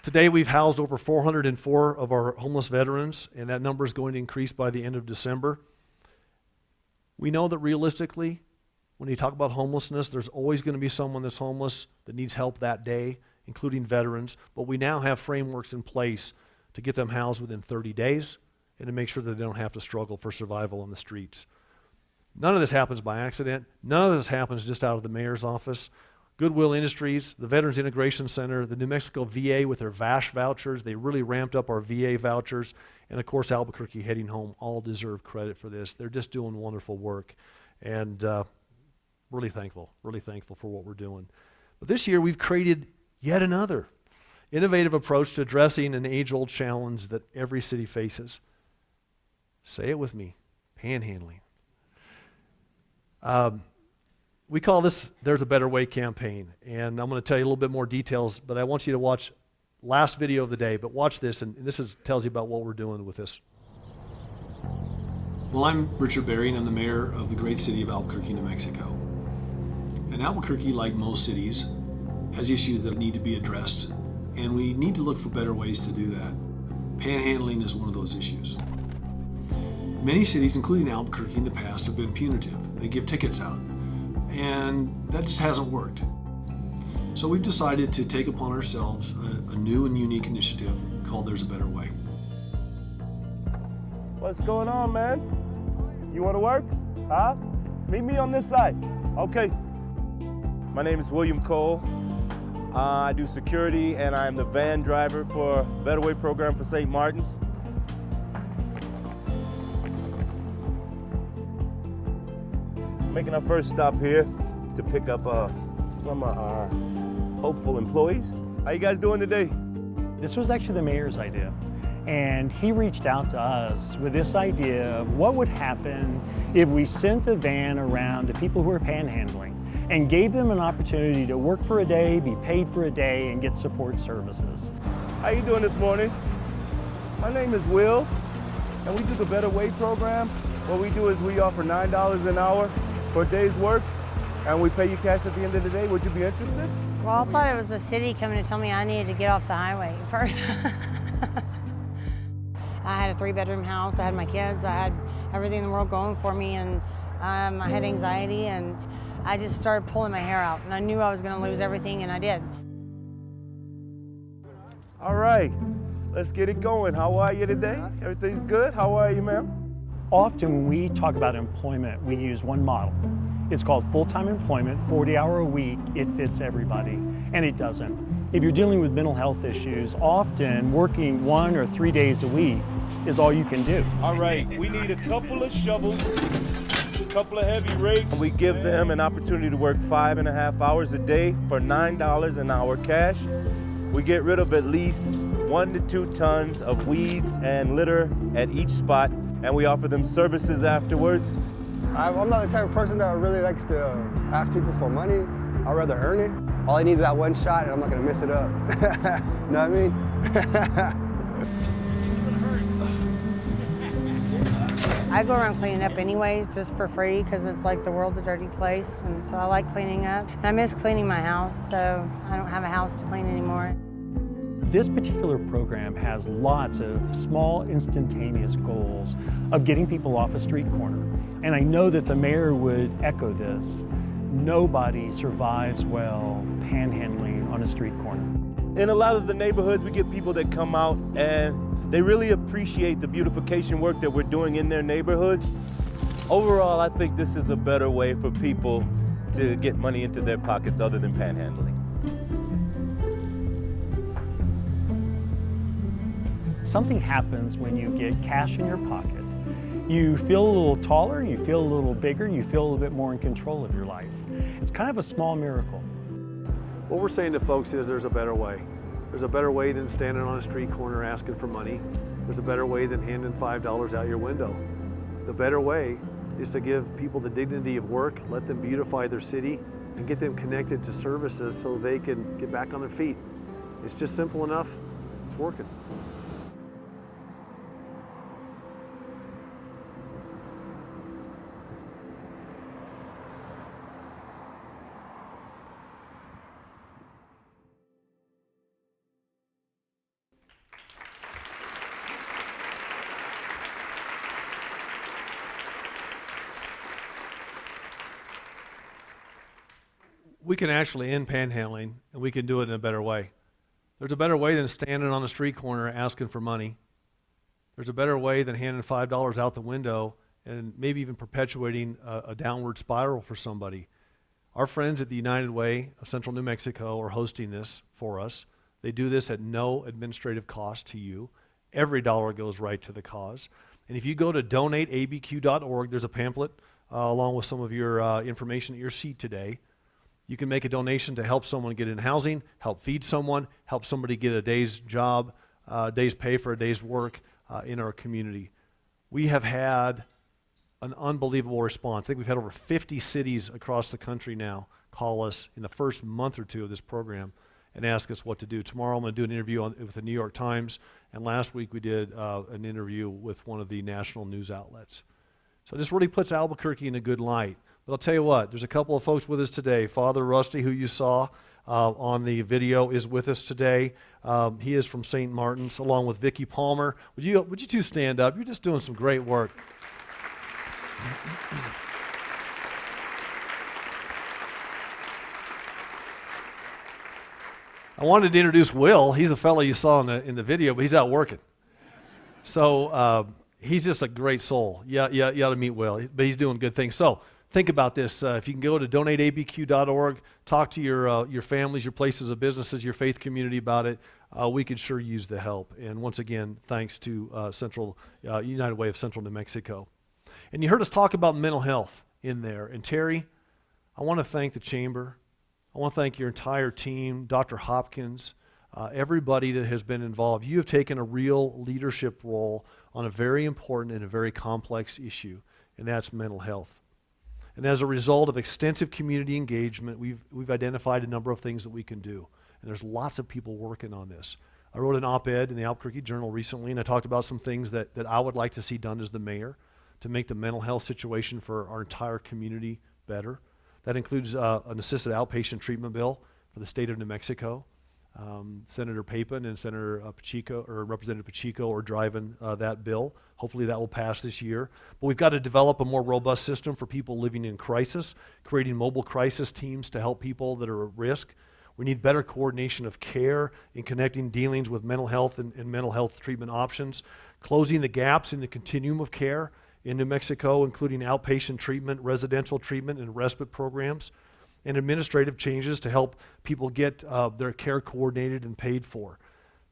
Today, we've housed over 404 of our homeless veterans, and that number is going to increase by the end of December. We know that realistically, when you talk about homelessness, there's always going to be someone that's homeless that needs help that day, including veterans, but we now have frameworks in place to get them housed within 30 days and to make sure that they don't have to struggle for survival on the streets. None of this happens by accident. None of this happens just out of the mayor's office. Goodwill Industries, the Veterans Integration Center, the New Mexico VA with their VASH vouchers, they really ramped up our VA vouchers, and of course Albuquerque Heading Home all deserve credit for this. They're just doing wonderful work, and really thankful for what we're doing. But this year we've created yet another innovative approach to addressing an age-old challenge that every city faces. Say it with me, panhandling. We call this There's a Better Way campaign, and I'm going to tell you a little bit more details, but I want you to watch last video of the day, but watch this, and tells you about what we're doing with this. Well, I'm Richard Berry, and I'm the mayor of the great city of Albuquerque, New Mexico. And Albuquerque, like most cities, has issues that need to be addressed, and we need to look for better ways to do that. Panhandling is one of those issues. Many cities, including Albuquerque in the past, have been punitive. They give tickets out, and that just hasn't worked. So we've decided to take upon ourselves a new and unique initiative called There's a Better Way. What's going on, man? You want to work? Huh? Meet me on this side. Okay. My name is William Cole. I do security, and I'm the van driver for Better Way program for St. Martin's. Making our first stop here to pick up some of our hopeful employees. How you guys doing today? This was actually the mayor's idea, and he reached out to us with this idea of what would happen if we sent a van around to people who are panhandling and gave them an opportunity to work for a day, be paid for a day, and get support services. How you doing this morning? My name is Will, and we do the Better Way program. What we do is we offer $9 an hour for a day's work, and we pay you cash at the end of the day. Would you be interested? Well, I thought it was the city coming to tell me I needed to get off the highway first. I had a 3-bedroom house, I had my kids, I had everything in the world going for me, and I had anxiety, and I just started pulling my hair out, and I knew I was gonna lose everything, and I did. All right, let's get it going. How are you today? Everything's good? How are you, ma'am? Often when we talk about employment, we use one model. It's called full-time employment, 40-hour a week. It fits everybody, and it doesn't. If you're dealing with mental health issues, often working 1 or 3 days a week is all you can do. All right, we need a couple of shovels, a couple of heavy rakes. We give them an opportunity to work 5.5 hours a day for $9 an hour cash. We get rid of at least 1 to 2 tons of weeds and litter at each spot, and we offer them services afterwards. I'm not the type of person that really likes to ask people for money. I'd rather earn it. All I need is that one shot, and I'm not gonna mess it up. You know what I mean? I go around cleaning up anyways, just for free, because it's like the world's a dirty place, and so I like cleaning up. And I miss cleaning my house, so I don't have a house to clean anymore. This particular program has lots of small instantaneous goals of getting people off a street corner. And I know that the mayor would echo this. Nobody survives well panhandling on a street corner. In a lot of the neighborhoods, we get people that come out and they really appreciate the beautification work that we're doing in their neighborhoods. Overall, I think this is a better way for people to get money into their pockets other than panhandling. Something happens when you get cash in your pocket. You feel a little taller, you feel a little bigger, you feel a little bit more in control of your life. It's kind of a small miracle. What we're saying to folks is there's a better way. There's a better way than standing on a street corner asking for money. There's a better way than handing $5 out your window. The better way is to give people the dignity of work, let them beautify their city, and get them connected to services so they can get back on their feet. It's just simple enough, it's working. We can actually end panhandling, and we can do it in a better way. There's a better way than standing on a street corner asking for money. There's a better way than handing $5 out the window and maybe even perpetuating a downward spiral for somebody. Our friends at the United Way of Central New Mexico are hosting this for us. They do this at no administrative cost to you. Every dollar goes right to the cause. And if you go to donateabq.org, there's a pamphlet along with some of your information at your seat today. You can make a donation to help someone get in housing, help feed someone, help somebody get a day's job, day's pay for a day's work in our community. We have had an unbelievable response. I think we've had over 50 cities across the country now call us in the first month or two of this program and ask us what to do. Tomorrow I'm going to do an interview with the New York Times, and last week we did an interview with one of the national news outlets. So this really puts Albuquerque in a good light. But I'll tell you what, there's a couple of folks with us today. Father Rusty, who you saw on the video, is with us today. He is from St. Martin's, along with Vicki Palmer. Would you two stand up? You're just doing some great work. I wanted to introduce Will. He's the fellow you saw in the video, but he's out working. So he's just a great soul. You ought to meet Will, but he's doing good things. So think about this. If you can go to donateabq.org, talk to your families, your places of businesses, your faith community about it. We could sure use the help. And once again, thanks to United Way of Central New Mexico. And you heard us talk about mental health in there. And Terry, I want to thank the Chamber. I want to thank your entire team, Dr. Hopkins, everybody that has been involved. You have taken a real leadership role on a very important and a very complex issue, and that's mental health. And as a result of extensive community engagement, we've identified a number of things that we can do. And there's lots of people working on this. I wrote an op-ed in the Albuquerque Journal recently, and I talked about some things that I would like to see done as the mayor to make the mental health situation for our entire community better. That includes an assisted outpatient treatment bill for the state of New Mexico. Senator Papin and Senator Pacheco, or Representative Pacheco, are driving that bill. Hopefully that will pass this year. But we've got to develop a more robust system for people living in crisis, creating mobile crisis teams to help people that are at risk. We need better coordination of care in connecting dealings with mental health and mental health treatment options, closing the gaps in the continuum of care in New Mexico, including outpatient treatment, residential treatment, and respite programs, and administrative changes to help people get their care coordinated and paid for.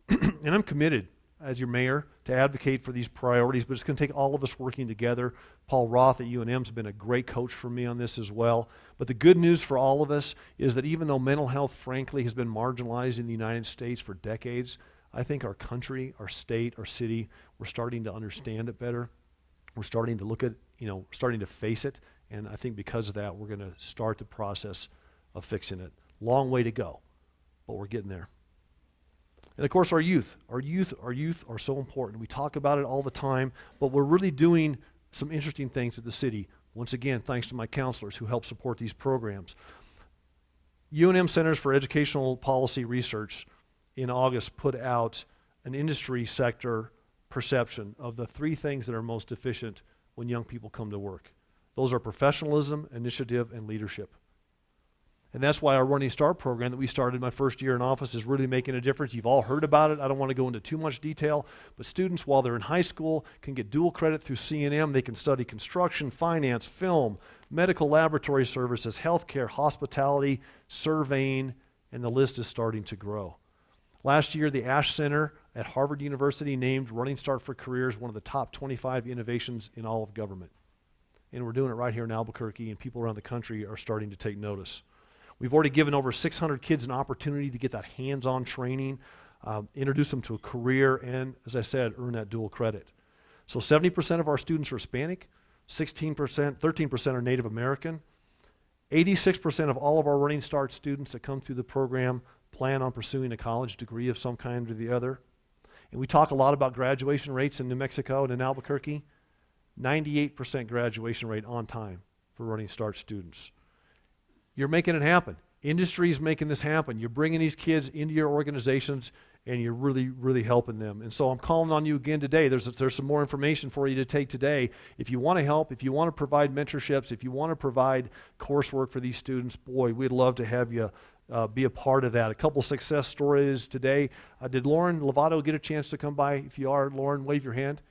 And I'm committed, as your mayor, to advocate for these priorities, but it's going to take all of us working together. Paul Roth at UNM has been a great coach for me on this as well. But the good news for all of us is that even though mental health, frankly, has been marginalized in the United States for decades, I think our country, our state, our city, we're starting to understand it better. We're starting to look at, starting to face it. And I think because of that, we're going to start the process of fixing it. Long way to go, but we're getting there. And of course, our youth are so important. We talk about it all the time, but we're really doing some interesting things at the city. Once again, thanks to my counselors who help support these programs. UNM Centers for Educational Policy Research in August put out an industry sector perception of the 3 things that are most efficient when young people come to work. Those are professionalism, initiative, and leadership. And that's why our Running Start program that we started my first year in office is really making a difference. You've all heard about it. I don't want to go into too much detail, but students, while they're in high school, can get dual credit through C&M. They can study construction, finance, film, medical laboratory services, healthcare, hospitality, surveying, and the list is starting to grow. Last year, the Ash Center at Harvard University named Running Start for Careers one of the top 25 innovations in all of government. And we're doing it right here in Albuquerque, and people around the country are starting to take notice. We've already given over 600 kids an opportunity to get that hands-on training, introduce them to a career, and, as I said, earn that dual credit. So 70% of our students are Hispanic, 13% are Native American. 86% of all of our Running Start students that come through the program plan on pursuing a college degree of some kind or the other. And we talk a lot about graduation rates in New Mexico and in Albuquerque. 98% graduation rate on time for Running Start students. You're making it happen. Industry's making this happen. You're bringing these kids into your organizations, and you're really, really helping them. And so I'm calling on you again today. There's some more information for you to take today. If you want to help, if you want to provide mentorships, if you want to provide coursework for these students, boy, we'd love to have you be a part of that. A couple success stories today. Did Lauren Lovato get a chance to come by? If you are, Lauren, wave your hand.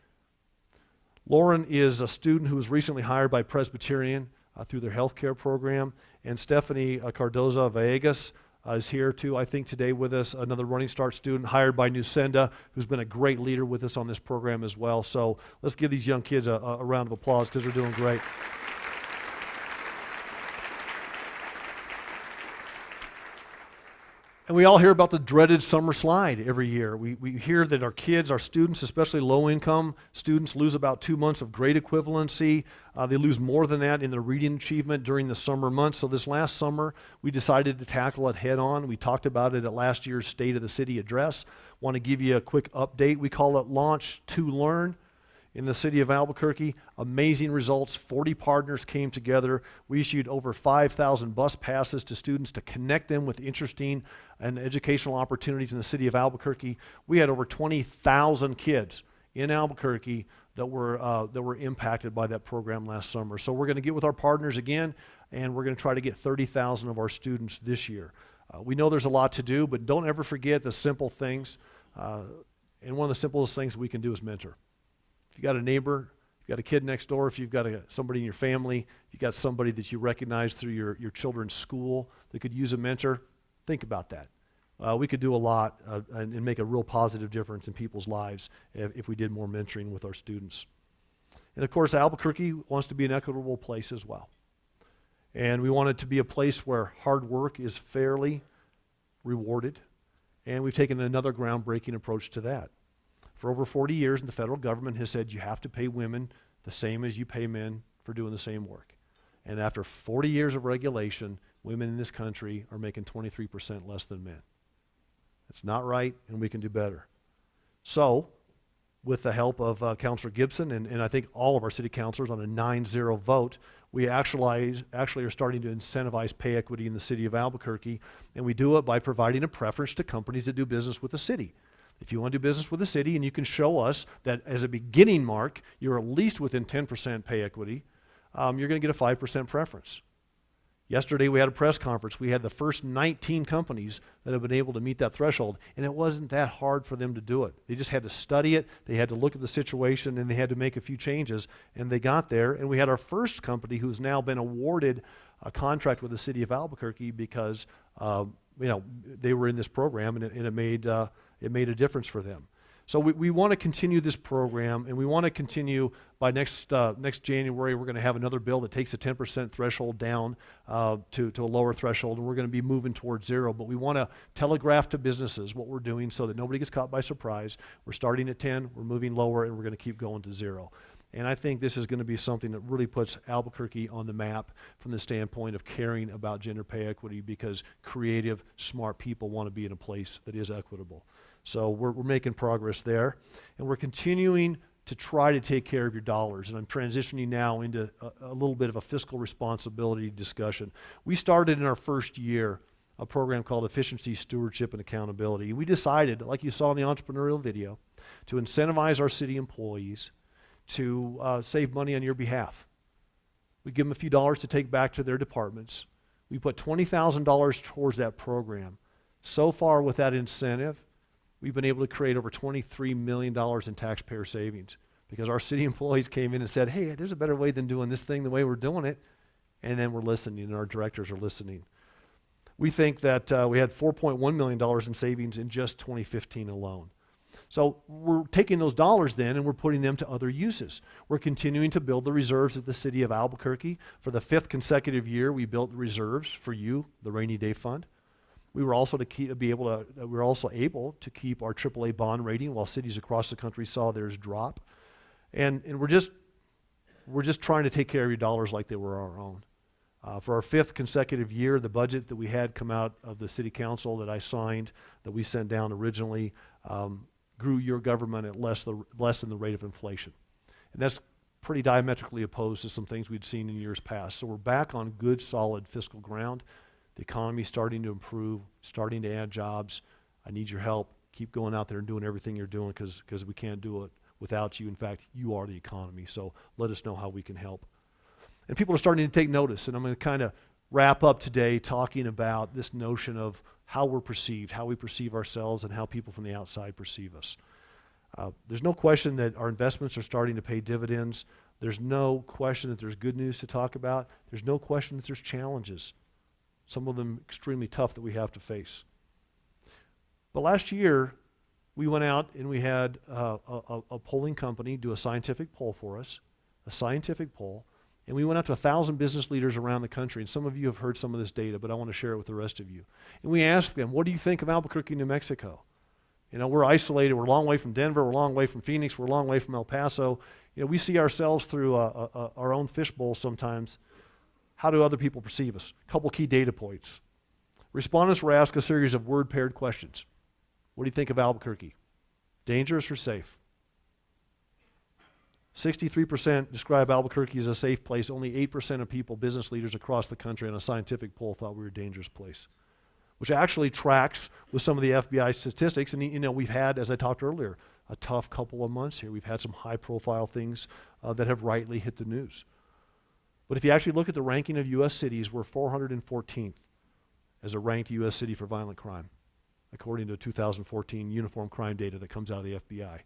Lauren is a student who was recently hired by Presbyterian through their healthcare program. And Stephanie Cardoza Villegas is here too, I think, today with us, another Running Start student hired by Nusenda, who's been a great leader with us on this program as well. So let's give these young kids a round of applause because they're doing great. And we all hear about the dreaded summer slide every year. We hear that our kids, our students, especially low-income students, lose about 2 months of grade equivalency. They lose more than that in their reading achievement during the summer months. So this last summer, we decided to tackle it head on. We talked about it at last year's State of the City address. Want to give you a quick update. We call it Launch to Learn. In the city of Albuquerque, amazing results. 40 partners came together. We issued over 5,000 bus passes to students to connect them with interesting and educational opportunities in the city of Albuquerque. We had over 20,000 kids in Albuquerque that were impacted by that program last summer. So we're going to get with our partners again, and we're going to try to get 30,000 of our students this year. We know there's a lot to do, but don't ever forget the simple things. And one of the simplest things we can do is mentor. If you've got a neighbor, if you've got a kid next door, if you've got somebody in your family, if you've got somebody that you recognize through your children's school that could use a mentor, think about that. We could do a lot and make a real positive difference in people's lives if we did more mentoring with our students. And of course, Albuquerque wants to be an equitable place as well. And we want it to be a place where hard work is fairly rewarded. And we've taken another groundbreaking approach to that. For over 40 years, the federal government has said you have to pay women the same as you pay men for doing the same work. And after 40 years of regulation, women in this country are making 23% less than men. It's not right, and we can do better. So, with the help of Councilor Gibson and I think all of our city councilors on a 9-0 vote, we actually are starting to incentivize pay equity in the city of Albuquerque, and we do it by providing a preference to companies that do business with the city. If you want to do business with the city and you can show us that as a beginning mark, you're at least within 10% pay equity, you're going to get a 5% preference. Yesterday we had a press conference. We had the first 19 companies that have been able to meet that threshold, and it wasn't that hard for them to do it. They just had to study it, they had to look at the situation, and they had to make a few changes, and they got there. And we had our first company who's now been awarded a contract with the city of Albuquerque because they were in this program, and it made a difference for them. So we want to continue this program, and we want to continue by next January. We're going to have another bill that takes a 10% threshold down to a lower threshold, and we're going to be moving towards zero. But we want to telegraph to businesses what we're doing so that nobody gets caught by surprise. We're starting at 10, we're moving lower, and we're going to keep going to zero. And I think this is going to be something that really puts Albuquerque on the map from the standpoint of caring about gender pay equity, because creative, smart people want to be in a place that is equitable. So we're making progress there, and we're continuing to try to take care of your dollars. And I'm transitioning now into a little bit of a fiscal responsibility discussion. We started in our first year a program called Efficiency, Stewardship, and Accountability. We decided, like you saw in the entrepreneurial video, to incentivize our city employees to save money on your behalf. We give them a few dollars to take back to their departments. We put $20,000 towards that program. So far with that incentive, we've been able to create over $23 million in taxpayer savings because our city employees came in and said, hey, there's a better way than doing this thing the way we're doing it. And then we're listening, and our directors are listening. We think that we had $4.1 million in savings in just 2015 alone. So we're taking those dollars then and we're putting them to other uses. We're continuing to build the reserves of the city of Albuquerque. For the 5th consecutive year, we built the reserves for you, the rainy day fund. We were also able to keep our AAA bond rating while cities across the country saw theirs drop. And we're just trying to take care of your dollars like they were our own. For our 5th consecutive year, the budget that we had come out of the city council that I signed, that we sent down originally, grew your government at less than the rate of inflation. And that's pretty diametrically opposed to some things we'd seen in years past. So we're back on good, solid fiscal ground. The economy's starting to improve, starting to add jobs. I need your help. Keep going out there and doing everything you're doing because we can't do it without you. In fact, you are the economy. So let us know how we can help. And people are starting to take notice. And I'm going to kind of wrap up today talking about this notion of how we're perceived, how we perceive ourselves, and how people from the outside perceive us. There's no question that our investments are starting to pay dividends. There's no question that there's good news to talk about. There's no question that there's challenges, some of them extremely tough, that we have to face. But last year, we went out and we had a polling company do a scientific poll for us, a scientific poll, and we went out to 1,000 business leaders around the country, and some of you have heard some of this data, but I want to share it with the rest of you. And we asked them, what do you think of Albuquerque, New Mexico? You know, we're isolated, we're a long way from Denver, we're a long way from Phoenix, we're a long way from El Paso. You know, we see ourselves through our own fishbowl sometimes. How do other people perceive us? A couple key data points. Respondents were asked a series of word-paired questions. What do you think of Albuquerque? Dangerous or safe? 63% describe Albuquerque as a safe place. Only 8% of people, business leaders across the country on a scientific poll, thought we were a dangerous place, which actually tracks with some of the FBI statistics. And you know, we've had, as I talked earlier, a tough couple of months here. We've had some high-profile things that have rightly hit the news. But if you actually look at the ranking of U.S. cities, we're 414th as a ranked U.S. city for violent crime, according to 2014 uniform crime data that comes out of the FBI.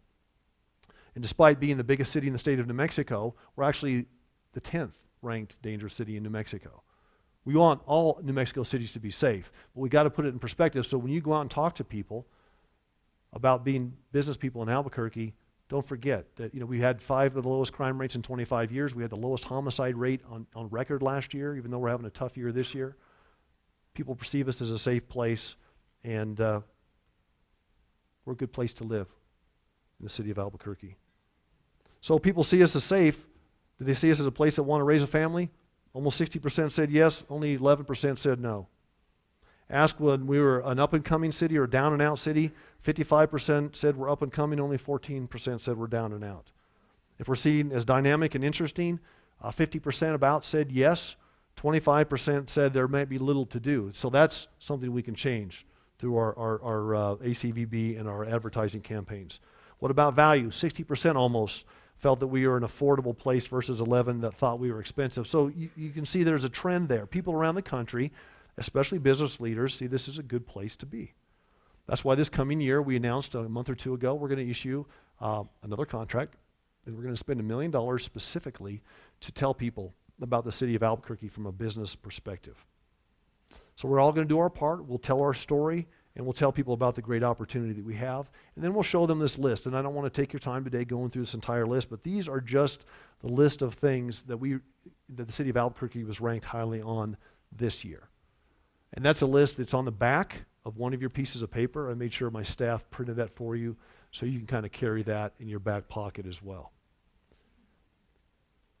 And despite being the biggest city in the state of New Mexico, we're actually the 10th ranked dangerous city in New Mexico. We want all New Mexico cities to be safe, but we got to put it in perspective. So when you go out and talk to people about being business people in Albuquerque, don't forget that, you know, we had 5 of the lowest crime rates in 25 years. We had the lowest homicide rate on record last year, even though we're having a tough year this year. People perceive us as a safe place, and we're a good place to live in the city of Albuquerque. So people see us as safe. Do they see us as a place that want to raise a family? Almost 60% said yes, only 11% said no. Asked when we were an up-and-coming city or a down-and-out city, 55% said we're up-and-coming, only 14% said we're down and out. If we're seen as dynamic and interesting, 50% about said yes, 25% said there might be little to do. So that's something we can change through our ACVB and our advertising campaigns. What about value? 60% almost felt that we were an affordable place versus 11% that thought we were expensive. So you can see there's a trend there. People around the country, especially business leaders, see this is a good place to be. That's why this coming year, we announced a month or two ago, we're going to issue another contract, and we're going to spend $1 million specifically to tell people about the city of Albuquerque from a business perspective. So we're all going to do our part. We'll tell our story, and we'll tell people about the great opportunity that we have, and then we'll show them this list. And I don't want to take your time today going through this entire list, but these are just the list of things that the city of Albuquerque was ranked highly on this year. And that's a list that's on the back of one of your pieces of paper. I made sure my staff printed that for you so you can kind of carry that in your back pocket as well.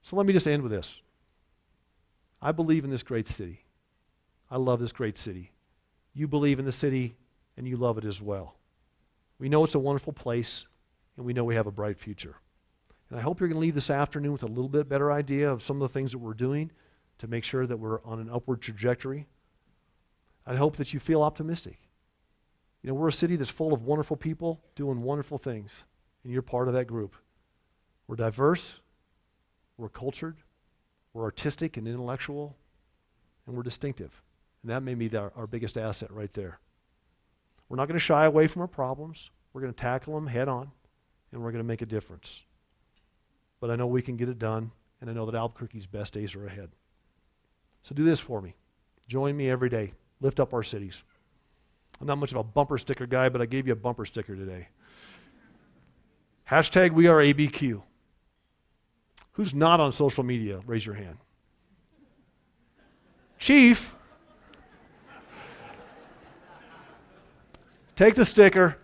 So let me just end with this. I believe in this great city. I love this great city. You believe in the city and you love it as well. We know it's a wonderful place and we know we have a bright future. And I hope you're going to leave this afternoon with a little bit better idea of some of the things that we're doing to make sure that we're on an upward trajectory. I hope that you feel optimistic. You know, we're a city that's full of wonderful people doing wonderful things, and you're part of that group. We're diverse, we're cultured, we're artistic and intellectual, and we're distinctive. And that may be our biggest asset right there. We're not going to shy away from our problems. We're going to tackle them head on, and we're going to make a difference. But I know we can get it done, and I know that Albuquerque's best days are ahead. So do this for me. Join me every day. Lift up our cities. I'm not much of a bumper sticker guy, but I gave you a bumper sticker today. Hashtag we are ABQ. Who's not on social media? Raise your hand. Chief, take the sticker,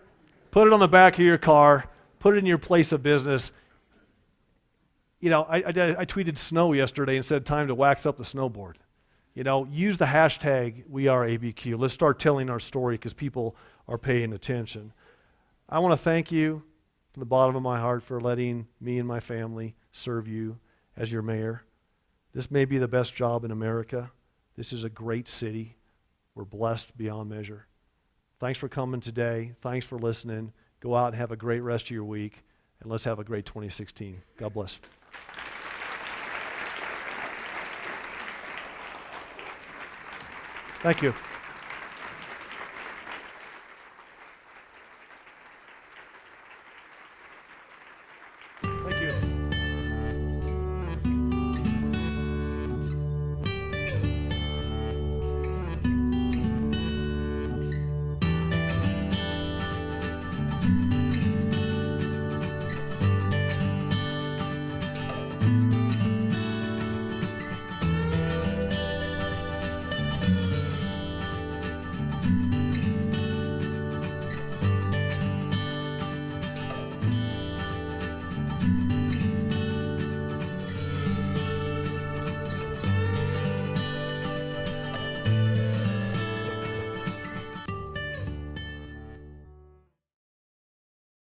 put it on the back of your car, put it in your place of business. You know, I tweeted snow yesterday and said time to wax up the snowboard. You know, use the hashtag WeAreABQ. Let's start telling our story because people are paying attention. I want to thank you from the bottom of my heart for letting me and my family serve you as your mayor. This may be the best job in America. This is a great city. We're blessed beyond measure. Thanks for coming today. Thanks for listening. Go out and have a great rest of your week, and let's have a great 2016. God bless. Thank you. Thank you.